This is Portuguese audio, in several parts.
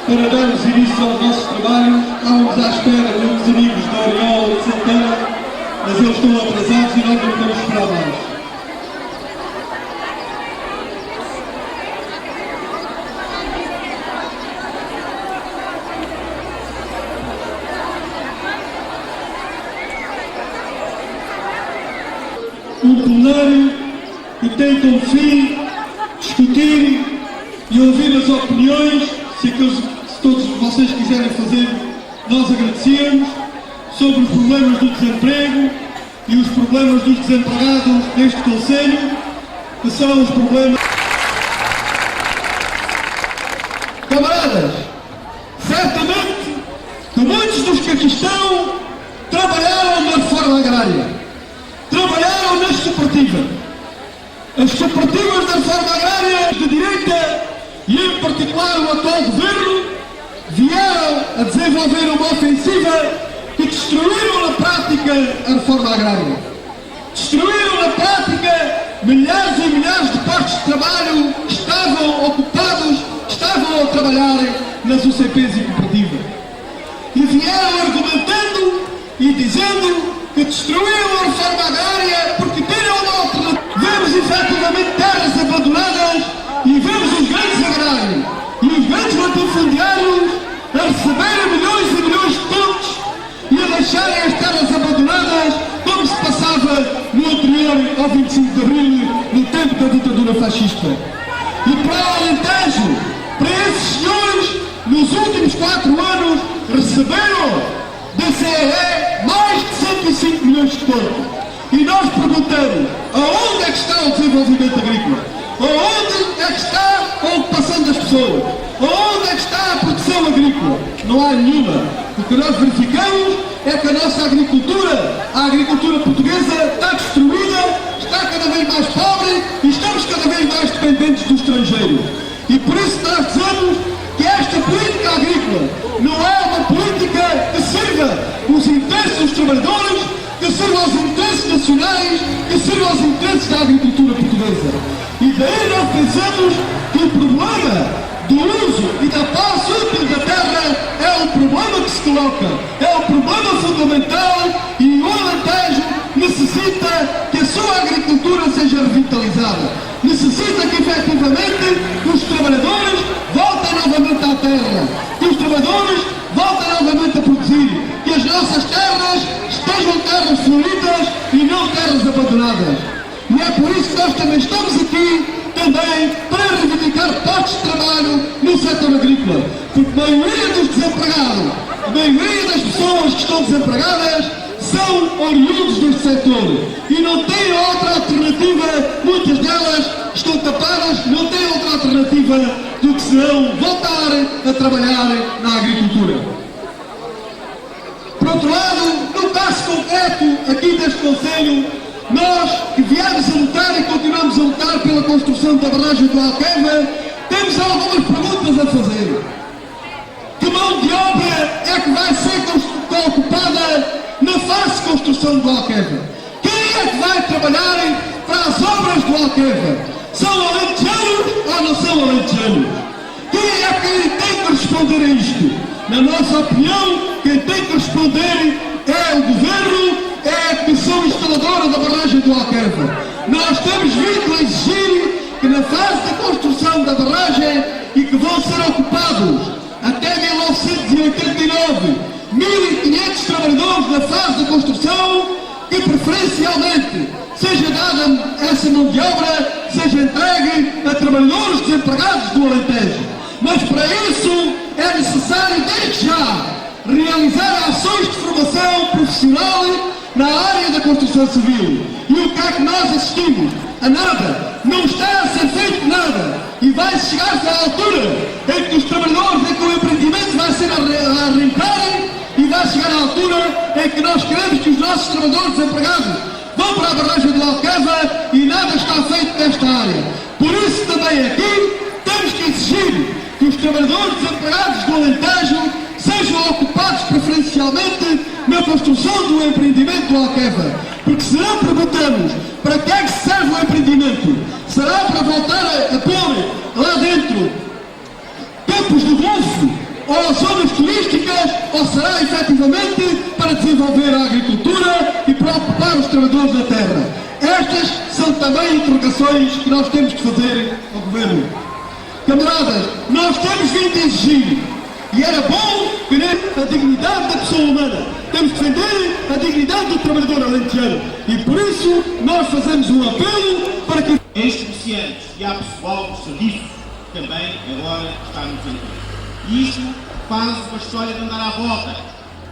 para darmos início aos nossos trabalhos. Estávamos à espera de uns amigos da Oriola de Santana, mas eles estão atrasados e nós não podemos esperar mais. Um plenário que tem como fim discutir e ouvir as opiniões, se todos vocês quiserem fazer, nós agradecemos, sobre os problemas do desemprego e os problemas dos desempregados neste concelho, que são os problemas... Camaradas, certamente que muitos dos que aqui estão trabalharam na reforma agrária. Trabalharam nas cooperativas. As cooperativas da reforma agrária de direita e em particular o atual governo vieram a desenvolver uma ofensiva que destruíram na prática a reforma agrária. Destruíram na prática milhares e milhares de postos de trabalho que estavam ocupados, estavam a trabalhar nas UCPs e cooperativas. E vieram argumentando e dizendo que destruíram a reforma agrária porque teriam uma alternativa. Vemos efetivamente terras abandonadas e vemos os grandes agrários e os grandes latifundiários a receberem milhões e milhões de pontos e a deixarem as terras abandonadas como se passava no anterior ao 25 de Abril, no tempo da ditadura fascista. E para o Alentejo, para esses senhores, nos últimos 4 anos, receberam da CEE mais de 105 milhões de pontos. E nós perguntamos, aonde é que está o desenvolvimento agrícola? Aonde é que está a ocupação das pessoas? Aonde é que está a produção agrícola? Não há nenhuma. O que nós verificamos é que a nossa agricultura, a agricultura portuguesa, está destruída, está cada vez mais pobre e estamos cada vez mais dependentes do estrangeiro. E por isso nós dizemos que esta política agrícola não é uma política que sirva os interesses dos trabalhadores, que sirva aos interesses nacionais, que sirva aos interesses da agricultura portuguesa. E daí nós pensamos que o problema do uso e da posse útil da terra é o problema que se coloca, é o problema fundamental e o Alentejo necessita que a sua agricultura seja revitalizada. Necessita que efetivamente os trabalhadores voltem novamente à terra, que os trabalhadores voltem novamente a produzir, que as nossas terras estejam terras floridas e não terras abandonadas. E é por isso que nós também estamos aqui também para reivindicar postos de trabalho no setor agrícola, porque a maioria dos desempregados, a maioria das pessoas que estão desempregadas são oriundos deste setor e não têm outra alternativa, muitas delas estão tapadas, não têm outra alternativa do que senão voltar a trabalhar na agricultura. Por outro lado, no caso concreto aqui deste concelho, nós que viemos a lutar e continuamos a lutar pela construção da barragem do Alqueva, temos algumas perguntas a fazer. Que mão de obra é que vai ser ocupada na fase de construção do Alqueva? Quem é que vai trabalhar para as obras do Alqueva? São alentejanos ou não são alentejanos? Quem é que tem que responder a isto? Na nossa opinião, quem tem que responder é o Governo, é a Comissão Instaladora da Barragem do Alqueva. Nós temos vindo a exigir que na fase de construção da barragem e que vão ser ocupados até 1989 1.500 trabalhadores na fase de construção, que preferencialmente seja dada essa mão de obra, seja entregue a trabalhadores desempregados do Alentejo. Mas para isso é necessário desde já realizar ações de formação profissional na área da construção civil. E o que é que nós assistimos? A nada. Não está a ser feito nada. E vai chegar-se à altura em que os trabalhadores, em que o empreendimento vai ser a arrancar, e vai chegar à altura em que nós queremos que os nossos trabalhadores desempregados vão para a barragem do Alqueva e nada está feito nesta área. Por isso também aqui temos que exigir que os trabalhadores desempregados do Alentejo sejam ocupados preferencialmente na construção do empreendimento do Alqueva. Porque se não perguntamos para que é que serve o empreendimento, será para voltar a pôr lá dentro campos de golfe ou zonas turísticas, ou será efetivamente para desenvolver a agricultura e para ocupar os trabalhadores da terra? Estas são também interrogações que nós temos que fazer ao Governo. Camaradas, nós temos vindo a exigir, e era bom querer a dignidade da pessoa humana. Temos que defender a dignidade do trabalhador alentejano. E por isso nós fazemos um apelo para que ex-comerciantes e há pessoal do serviço também agora está no desemprego. E isto faz uma história de andar à volta.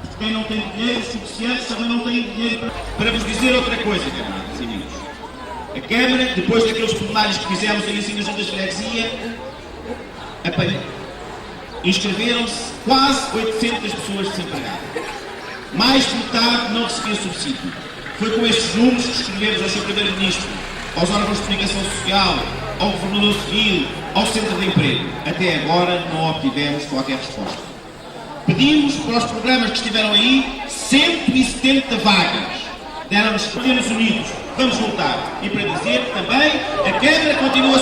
Porque quem não tem dinheiro, os comerciantes também não têm dinheiro para vos dizer outra coisa, camaradas e amigos. A Câmara, depois daqueles plenários que fizemos aí assim nas juntas de freguesia, inscreveram-se quase 800 pessoas desempregadas. Mais de metade não recebia subsídio. Foi com estes números que escrevemos ao Sr. Primeiro-Ministro, aos órgãos de comunicação social, ao Governador Civil, ao Centro de Emprego. Até agora não obtivemos qualquer resposta. Pedimos para os programas que estiveram aí 170 vagas. Deram-nos Estados Unidos. Vamos voltar. E para dizer que também a Câmara continua a...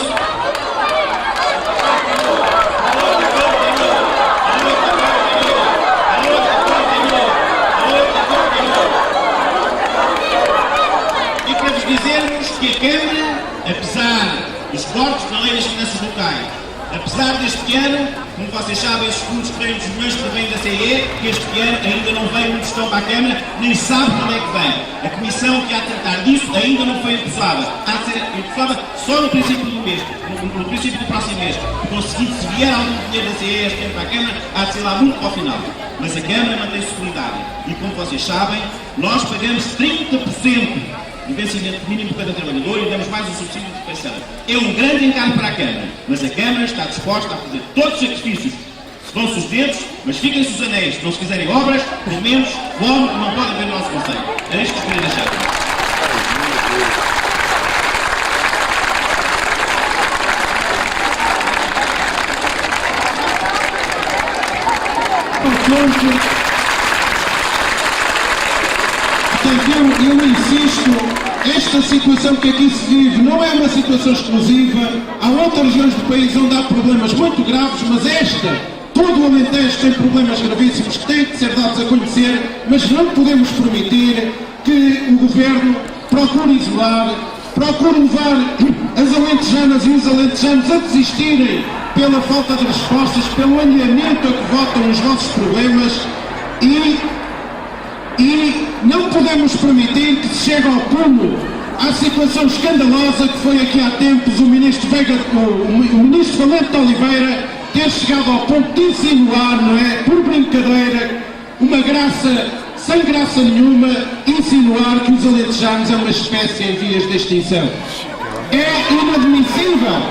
E para vos dizermos que a Câmara, apesar dos cortes na lei das finanças locais, apesar deste ano, como vocês sabem, os fundos de 300 milhões que vêm da CE, que este ano ainda não veio uma questão para a Câmara, nem sabe quando é que vem. A comissão que há de tratar disso ainda não foi impulsada. Há de ser impulsada só no princípio do mês, no princípio do próximo mês. Conseguindo, se vier algum dinheiro da CE este ano para a Câmara, há de ser lá muito para o final. Mas a Câmara mantém-se solidária. E como vocês sabem, nós pagamos 30% de vencimento mínimo para cada trabalhador e damos mais um subsídio de pensão. É um grande encargo para a Câmara, mas a Câmara está disposta a fazer todos os sacrifícios. Dão-se os dedos, mas fiquem-se os anéis. Se não se fizerem obras, pelo menos como não podem ver o nosso conselho. Era isto que eu queria deixar. Portanto, eu insisto, esta situação que aqui se vive não é uma situação exclusiva. Há outras regiões do país onde há problemas muito graves, mas esta, todo o Alentejo tem problemas gravíssimos que têm de ser dados a conhecer, mas não podemos permitir que o Governo procure isolar, procure levar as alentejanas e os alentejanos a desistirem pela falta de respostas, pelo alinhamento a que votam os nossos problemas e não podemos permitir que se chegue ao cúmulo à situação escandalosa que foi aqui há tempos o Ministro Valente de Oliveira ter chegado ao ponto de insinuar, não é, por brincadeira, uma graça, sem graça nenhuma, insinuar que os alentejanos é uma espécie em vias de extinção. É inadmissível,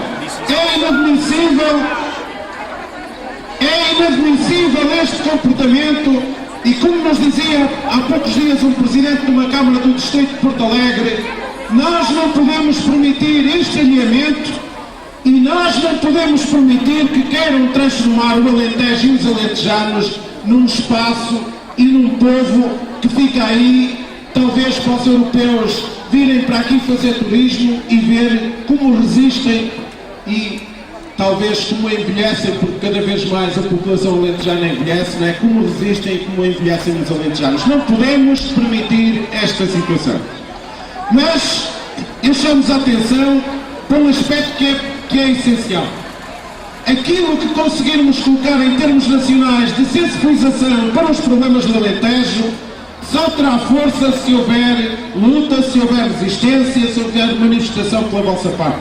este comportamento. E como nos dizia há poucos dias um presidente de uma Câmara do Distrito de Porto Alegre, nós não podemos permitir este alinhamento e nós não podemos permitir que queiram transformar o Alentejo e os alentejanos num espaço e num povo que fica aí, talvez para os europeus virem para aqui fazer turismo e ver como resistem e talvez como envelhecem, porque cada vez mais a população alentejana envelhece, não é? Como resistem e como envelhecem os alentejanos. Não podemos permitir esta situação. Mas eu chamo-vos a atenção para um aspecto que é essencial. Aquilo que conseguirmos colocar em termos nacionais de sensibilização para os problemas do Alentejo só terá força se houver luta, se houver resistência, se houver manifestação pela vossa parte.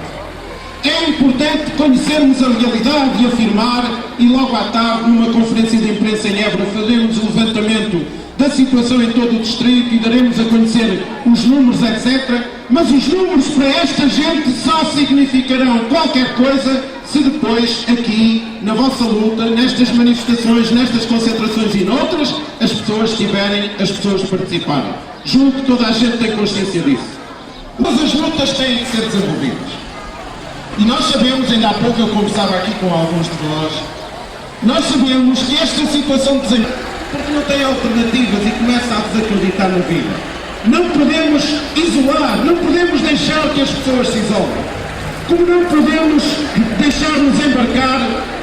É importante conhecermos a realidade e afirmar, e logo à tarde, numa conferência de imprensa em Évora, faremos o levantamento da situação em todo o distrito e daremos a conhecer os números, etc. Mas os números para esta gente só significarão qualquer coisa se depois, aqui, na vossa luta, nestas manifestações, nestas concentrações e noutras, as pessoas participarem. Julgo que toda a gente tem consciência disso. Mas as lutas têm que ser desenvolvidas. E nós sabemos, ainda há pouco eu conversava aqui com alguns de vós, nós sabemos que esta situação de desemprego, porque não tem alternativas e começa a desacreditar na vida. Não podemos isolar, não podemos deixar que as pessoas se isolem. Como não podemos deixar-nos embarcar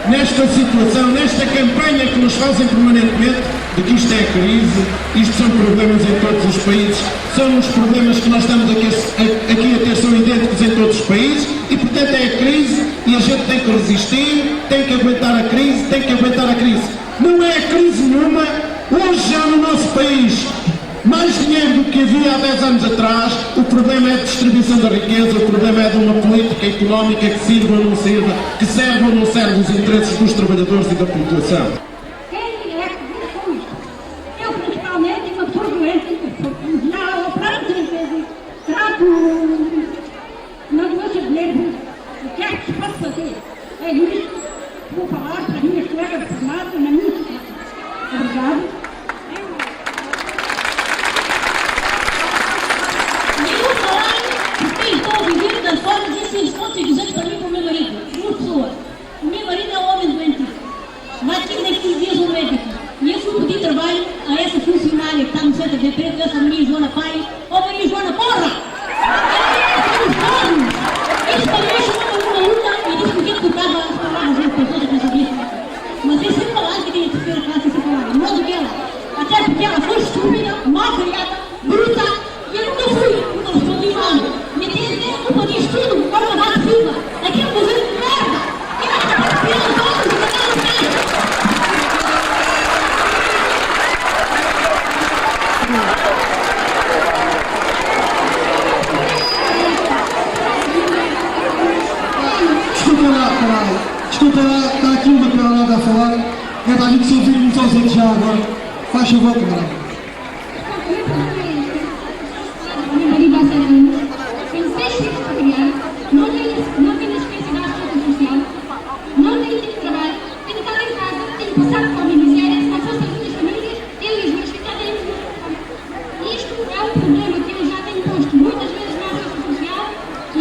nesta situação, nesta campanha que nos fazem permanentemente de que isto é crise, isto são problemas em todos os países, são os problemas que nós estamos aqui a ter, são idênticos em todos os países e portanto é a crise e a gente tem que resistir, tem que aguentar a crise, tem que aguentar a crise. Não é crise nenhuma, hoje já no nosso país mais dinheiro do que havia há 10 anos atrás, o problema é a distribuição da riqueza, o problema é de uma política económica que sirva ou não sirva, que serve ou não serve os interesses dos trabalhadores e da população. Quem é que vive com isto? Eu, principalmente, uma pessoa doente, já operaram 3 vezes, trato uma doença de nervos, o que é que se pode fazer? É isto, vou falar para as minhas colegas formadas na minha situação. Obrigado. Estou vivendo das formas e esses pontos dizer para mim com o meu marido, uma pessoa. O meu marido é um homem doente. Vai ter daqui 15 dias um médico. E eu fui pedir trabalho a essa funcionária que está no centro de emprego, essa Maria Joana Pai. Ó Maria Joana, porra! Isso para mim chamou-me uma luta e disse que eu tocava as palavras das pessoas que eu sabia. Mas eu sempre falava que tinha que ter a classe sem palavras. Não do que ela. Até porque ela foi estúpida, mal criada, bruta. E eu nunca fui, nunca respondi mal. Me tem culpa disso tudo, agora vai de cima. Aqui é um governo de merda. E ela está participando os outros e mandando o pé. Desculpa lá, está aqui uma camarada a falar. É para a gente se ouvir sozinhos já agora. Faz favor, camarada. Meu marido há 7 anos, tenho 6 filhos para criar, não tenho assistência da assistência social, não tenho tipo de trabalho, tenho estado em casa, tenho passado fome e miséria, se não fosse as minhas famílias, eu e os meus filhos já teríamos morrido. Isto é um problema que eu já tenho posto muitas vezes na assistência social e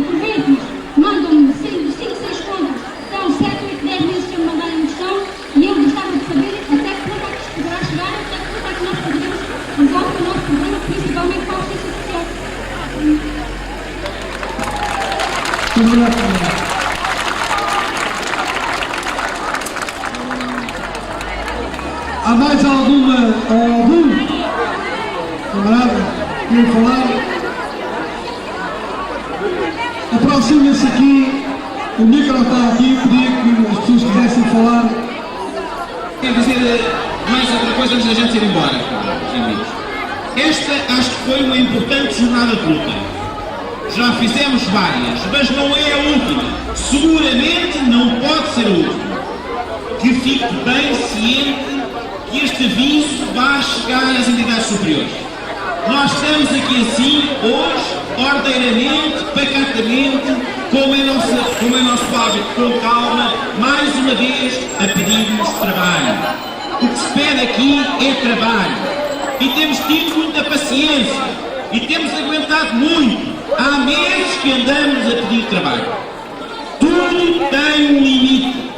por vezes mandam-me 5, 6 contas, são 7, 8, 10 meses que me mandarem no chão e eu gostava de saber até que ponto é que isto poderá chegar, até que ponto é que nós podemos resolver o nosso problema, principalmente para a assistência social. Há mais algum camarada que quer falar? Aproxima-se aqui, o micro está aqui, pedia que as pessoas quisessem falar. Quero dizer mais outra coisa antes da gente ir embora, meus amigos. Esta acho que foi uma importante jornada de luta. Já fizemos várias, mas não é a última. Seguramente não pode ser a última. Que fique bem ciente que este aviso vai chegar às entidades superiores. Nós estamos aqui assim, hoje, ordeiramente, pacatamente, como é nosso hábito, com calma, mais uma vez, a pedir-nos trabalho. O que se pede aqui é trabalho. E temos tido muita paciência. E temos aguentado muito. Há meses que andamos a pedir trabalho. Tudo tem um limite.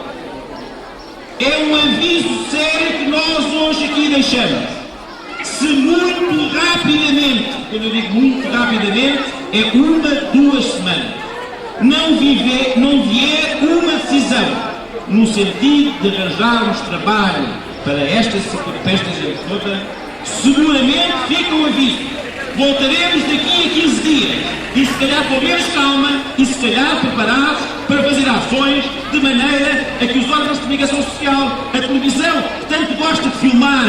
É um aviso sério que nós hoje aqui deixamos. Se muito rapidamente, quando eu digo muito rapidamente, é 1, 2 semanas, não vier uma decisão no sentido de arranjarmos trabalho para esta gente toda, seguramente fica um aviso. Voltaremos daqui a 15 dias e se calhar com menos calma e se calhar preparados para fazer ações de maneira a que os órgãos de comunicação social, a televisão, que tanto gosta de filmar,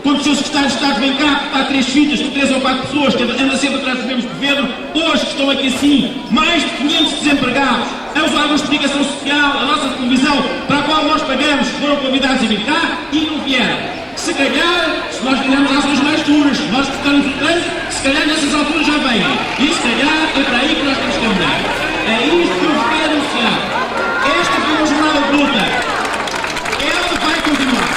quando os seus secretários de Estado vêm cá, está 3 fitas com 3 ou 4 pessoas que andam sempre atrás do mesmo governo, hoje que estão aqui assim, mais de 500 desempregados, os órgãos de comunicação social, a nossa televisão, para a qual nós pagamos, foram convidados a vir cá e não vieram. Se calhar, se nós fizermos ações mais duras, se nós cortarmos o trânsito, se calhar nessas alturas já vêm. E se calhar é para aí que nós temos que andar. É isto que eu vos quero anunciar. Esta foi uma jornada de luta. Ela vai continuar.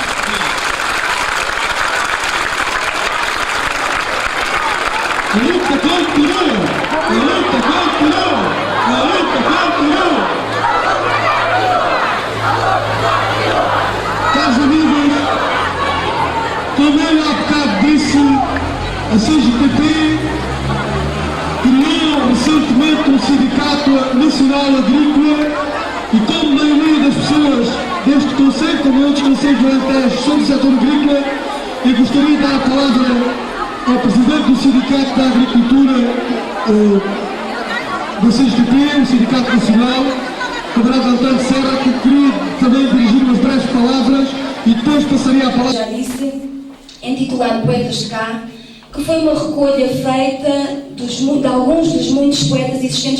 A luta continua! A luta continua! A luta continua! Caros amigos, como eu há bocado disse, a CGTP criou recentemente um Sindicato Nacional Agrícola e estou sempre, como eu descansei durante 10 sobre o setor agrícola, e gostaria de dar a palavra ao Presidente do Sindicato da Agricultura do CSTP, o Sindicato Nacional, Camarada Antônio Serra, que queria também dirigir umas breves palavras e depois passaria a palavra. Já disse, intitulado Poetas Cá, que foi uma recolha feita de alguns dos muitos poetas existentes